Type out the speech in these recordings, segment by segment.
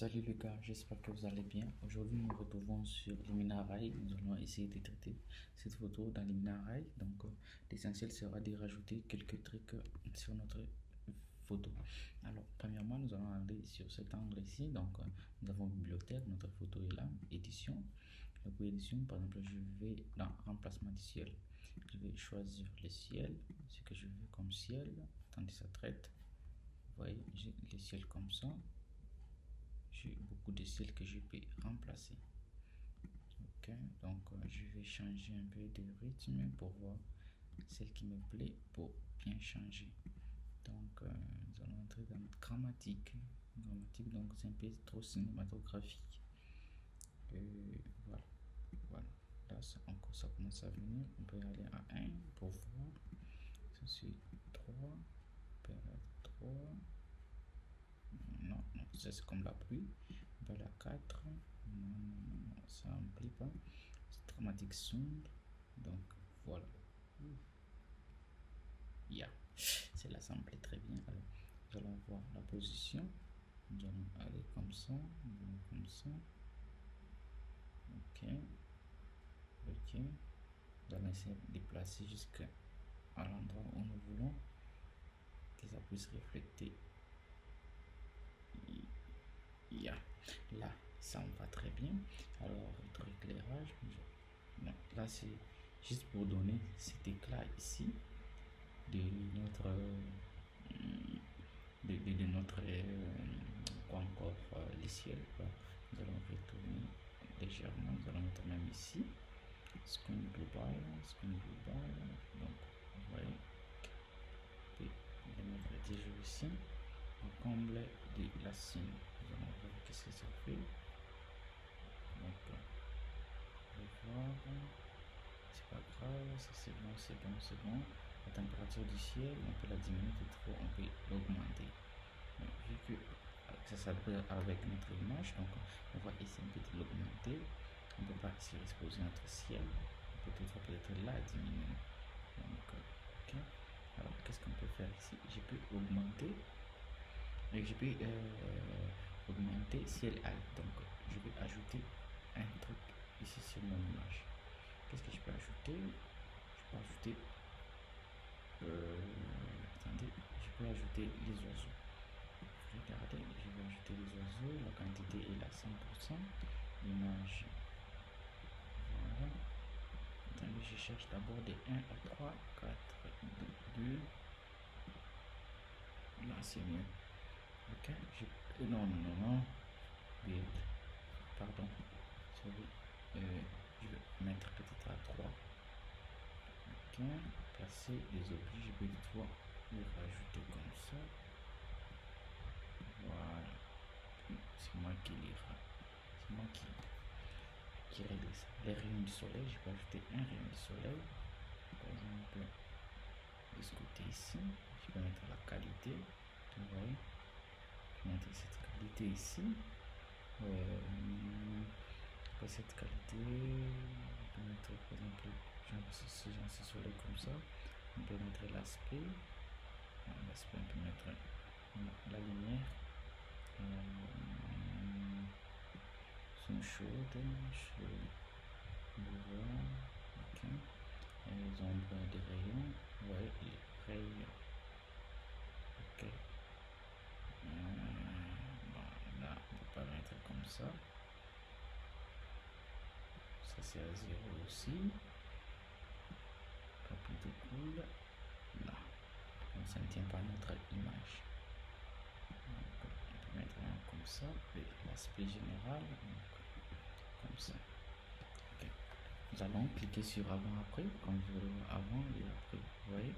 Salut les gars, j'espère que vous allez bien. Aujourd'hui, nous nous retrouvons sur les Minarail. Nous allons essayer de traiter cette photo dans les Minarail. Donc, l'essentiel sera de rajouter quelques trucs sur notre photo. Alors, premièrement, nous allons aller sur cet angle ici. Donc, nous avons bibliothèque, notre photo est là, édition. La pour édition, par exemple, je vais dans remplacement du ciel. Je vais choisir le ciel, ce que je veux comme ciel. Attendez, ça traite. Vous voyez, j'ai le ciel comme ça. J'ai beaucoup de ciel que je peux remplacer. Ok, donc je vais changer un peu de rythme pour voir celle qui me plaît pour bien changer. Donc nous allons entrer dans notre grammatique. Grammatique, donc c'est un peu trop cinématographique. Voilà, voilà. Là, ça commence à venir. On peut aller à 1 pour voir. Ceci 3. On peut aller à 3. Non, non, ça c'est comme la pluie. On peut aller à 4. Non, non, non, ça ne me plaît pas. C'est dramatique sombre. Donc voilà. Yeah. Celle-là, ça me plaît très bien. Alors, nous allons voir la position. Nous allons aller comme ça. Nous allons comme ça. Ok. Ok. Nous allons essayer de placer jusqu'à l'endroit où nous voulons que ça puisse refléter. Yeah. Là, ça me va très bien. Alors, notre éclairage. Non, là, c'est juste pour donner cet éclat ici de notre quoi encore le ciel quoi. Nous allons retourner légèrement, nous allons mettre même ici screen global, donc vous voyez, et le mettre déjà ici au comble de la signe. Nous allons voir qu'est-ce que ça fait. Donc on va voir, c'est pas grave, ça c'est bon, c'est bon, c'est bon. La température du ciel, on peut la diminuer de trop, on peut l'augmenter. Vu que ça s'adapte avec notre image, donc on va essayer un peu de l'augmenter. On ne peut pas s'y exposer notre ciel, on peut toutefois peut-être là diminuer. Donc, ok. Alors, qu'est-ce qu'on peut faire ici? Je peux augmenter, et je peux augmenter ciel alt. Donc, je vais ajouter un truc ici sur mon image. Qu'est-ce que je peux ajouter? Je peux ajouter, attendez, je peux ajouter les oiseaux. Regardez, je vais ajouter les oiseaux, la quantité est à 100%, l'image, voilà. Attendez, je cherche d'abord des 1 à 3, 4, 2, là c'est mieux. Ok, non, non, non, non, build, pardon, sorry, je vais mettre peut-être à 3. Ok, placer les objets, je peux toutefois les rajouter comme ça. Voilà, c'est moi qui lira, c'est moi qui règle ça. Les rayons du soleil, je peux ajouter un rayon du soleil, par exemple de ce côté ici. Je peux mettre la qualité, vous voyez, je vais mettre cette qualité ici. Pour cette qualité, on peut mettre par exemple ce soleil comme ça. On peut mettre l'aspect, on peut mettre la lumière, son chaude, voilà, ok. Et les ombres des rayons, ouais, les rayons, ok. Voilà, on peut pas mettre comme ça. Ça c'est à 0 aussi. Pas plutôt cool. Là, donc ça ne tient pas notre image. Donc, on peut mettre un comme ça, et l'aspect général, donc, comme ça. Okay. Nous allons cliquer sur avant-après, comme vous voulez voir avant et après. Vous voyez,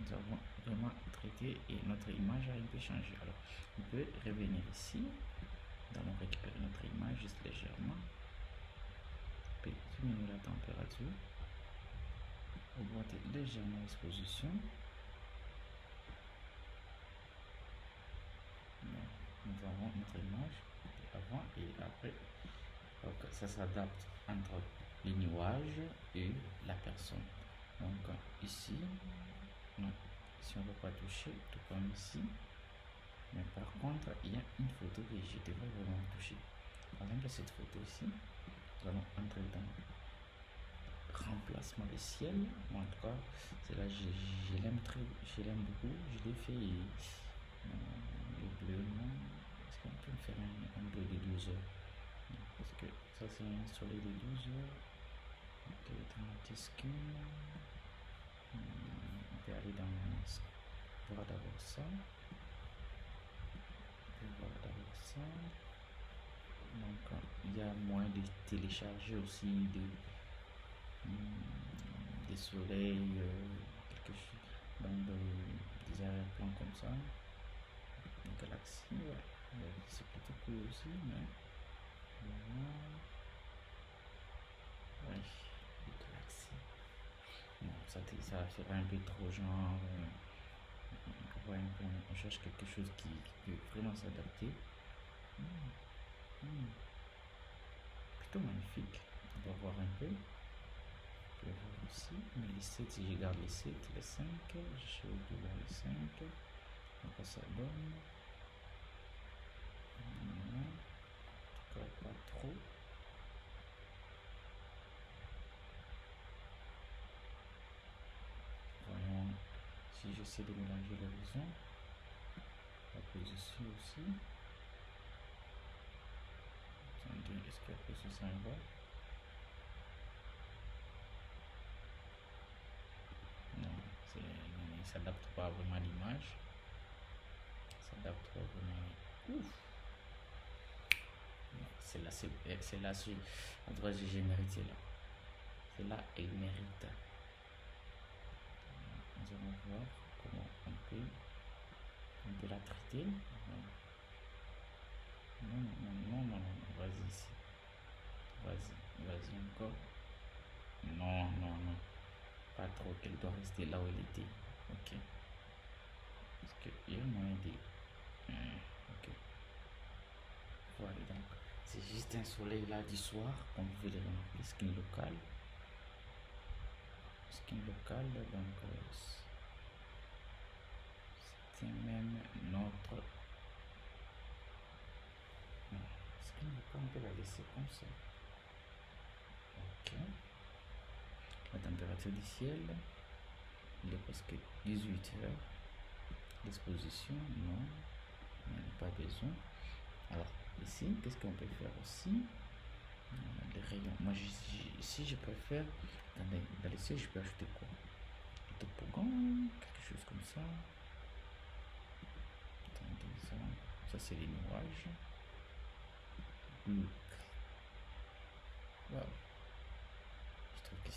nous avons vraiment traité et notre image a un peu changé. Alors, on peut revenir ici. Nous allons récupérer notre image juste légèrement. On peut diminuer la température. Augmenter légèrement l'exposition. Nous avons notre image avant et après. Donc ça s'adapte entre les nuages et la personne. Donc ici, non, si on ne veut pas toucher, tout comme ici, Mais par contre, il y a une photo que je devrais vraiment toucher. Par exemple, cette photo ici, nous allons entrer dans remplacement de ciel. En tout cas, c'est là, je l'aime beaucoup. Je l'ai fait le bleu, non. Est-ce qu'on peut faire un bleu de 12 heures? Parce que ça, c'est un soleil de 12 heures. Ok, dans la skin. On peut aller dans. On va d'abord ça. Donc il y a moyen de télécharger aussi des soleils, quelque chose, donc des arrière-plans comme ça, une galaxie, ouais. C'est plutôt cool aussi, mais ouais, une galaxie. Non, ça fait un peu trop genre. Ouais, on cherche quelque chose qui peut vraiment s'adapter. Plutôt magnifique. On va voir un peu. Je vais voir aussi. Mais les 7, si je garde les 7, les 5, je suis de voir les 5. Donc ça donne. Non. En tout cas, pas trop. Voyons si j'essaie de mélanger l'horizon. La position aussi. Attendez, est-ce qu'après ça va? Non, il ne s'adapte pas vraiment à l'image. Il s'adapte pas vraiment. Ouf! C'est là, en tout cas, j'ai mérité là. C'est là, il mérite. Nous allons voir comment on peut la traiter. Non, vas-y ici. Vas-y encore. Non, pas trop, qu'elle doit rester là où elle était. Ok. Parce qu'il y a moyen de. Ok. Voilà, donc c'est juste un soleil là du soir, comme vous pouvez le remarquer, skin local. Donc c'est même notre. Non, skin local, on peut la laisser comme ça. Ok. La température du ciel, il est presque 18 heures. L'exposition, non, il n'y a pas besoin. Alors ici, qu'est-ce qu'on peut faire aussi? Les rayons. Moi, si je préfère, dans les ciels, je peux ajouter quoi? Le toboggan, quelque chose comme ça. Attendez, ça c'est les nuages. Wow. Je trouve que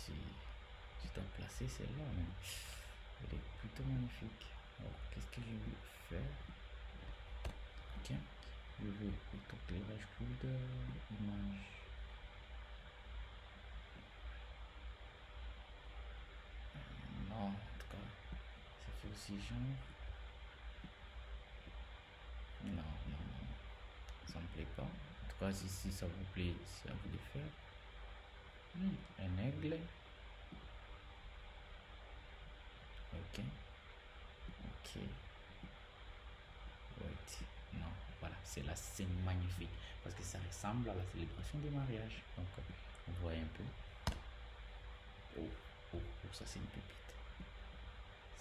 je dois placer celle-là, mais elle est plutôt magnifique. Alors, qu'est-ce que je vais faire? Ok, je vais autoclairage cloud, image. Non, en tout cas, ça fait aussi genre. Non, ça me plaît pas. En tout cas, si ça vous plaît, c'est à vous de faire. Un aigle. Ok. Wait. Non, voilà, c'est là, c'est magnifique. Parce que ça ressemble à la célébration du mariage. Donc, vous voyez un peu. Oh, ça c'est une pépite.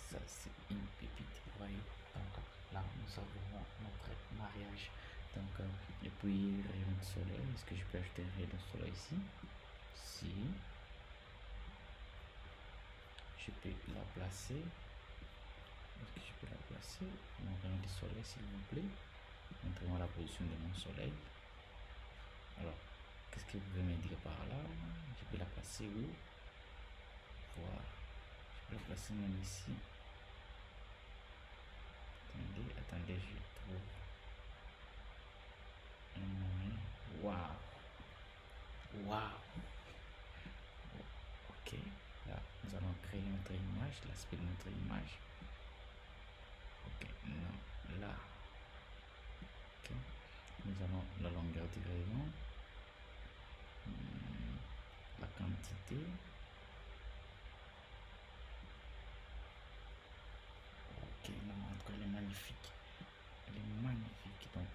Ça c'est une pépite, vous voyez. Donc là, nous avons notre mariage. Donc, et puis, rayon de soleil. Est-ce que je peux ajouter un rayon de soleil ici? Si. Je peux la placer. Est-ce que je peux la placer? Mon rayon de soleil, s'il vous plaît. Montrez-moi la position de mon soleil. Alors, qu'est-ce que vous pouvez me dire par là? Je peux la placer où? Voilà. Je peux la placer même ici. Attendez, je trouve un moyen. Waouh. Ok. Là, nous allons créer notre image, l'aspect de notre image. Ok, non, là. Ok. Nous avons la longueur du rayon. La quantité. Ok, non, en tout cas, elle est magnifique. Elle est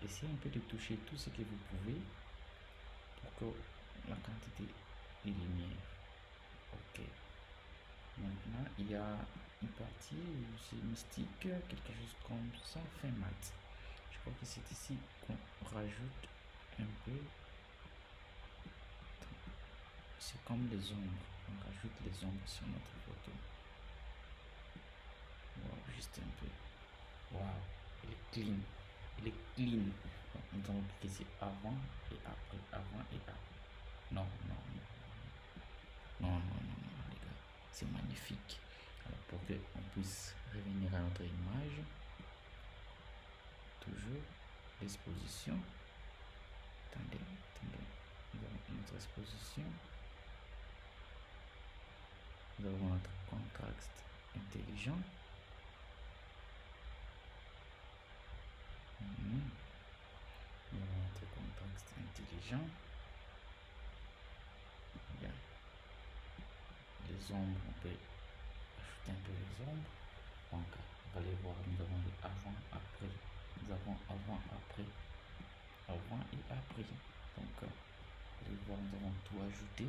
essayez un peu de toucher tout ce que vous pouvez pour que la quantité de lumière. Ok. Maintenant, il y a une partie où c'est mystique, quelque chose comme ça, fin mat. Je crois que c'est ici qu'on rajoute un peu. C'est comme les ombres. On rajoute les ombres sur notre photo. Wow, juste un peu. Wow, il est clean. Il est clean. Donc, nous allons cliquer ici avant et après. Avant et après. Non, non, non. Non, non, non, non, les gars. C'est magnifique. Alors, pour qu'on puisse revenir à notre image, toujours l'exposition. Attendez, attendez. Dans notre exposition, nous avons notre contraste intelligent. Nous avons notre contraste intelligent. Bien. Les ombres, on peut ajouter un peu les ombres. Donc, vous allez voir, nous avons les avant, après. Nous avons avant, après. Avant et après. Donc, vous allez voir, nous avons tout ajouté.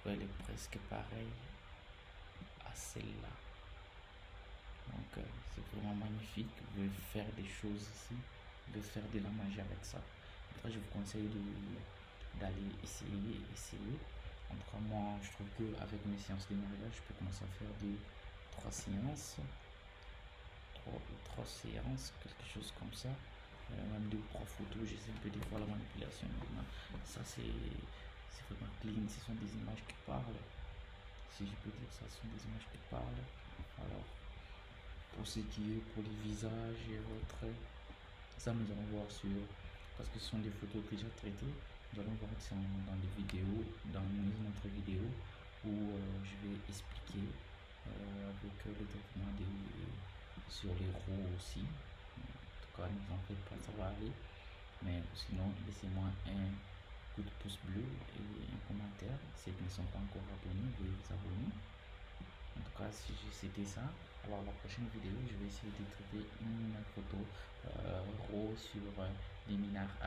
Elle est presque pareille à celle-là. Donc, c'est vraiment magnifique. Vous pouvez faire des choses ici. Vous pouvez faire de la magie avec ça. Après, je vous conseille d'aller essayer. En tout cas, moi, je trouve qu'avec mes séances de mariage, je peux commencer à faire trois séances, quelque chose comme ça. Même 2 ou 3 photos, j'essaie un peu de voir la manipulation. Ça, c'est vraiment clean. Ce sont des images qui parlent. Si je peux dire ça, ce sont des images qui parlent. Alors, pour ce qui est pour les visages et autres, ça nous allons voir parce que ce sont des photos déjà traitées. Nous allons voir ça dans des vidéos, dans une autre vidéo où je vais expliquer avec le traitement sur les roues aussi. En tout cas, ne vous en faites pas, ça va aller. Mais sinon, laissez-moi un coup de pouce bleu et un commentaire. Ceux qui ne sont pas encore abonnés, veuillez vous abonner. En tout cas, si c'était ça, alors la prochaine vidéo, je vais essayer de trouver une photo rose sur des minards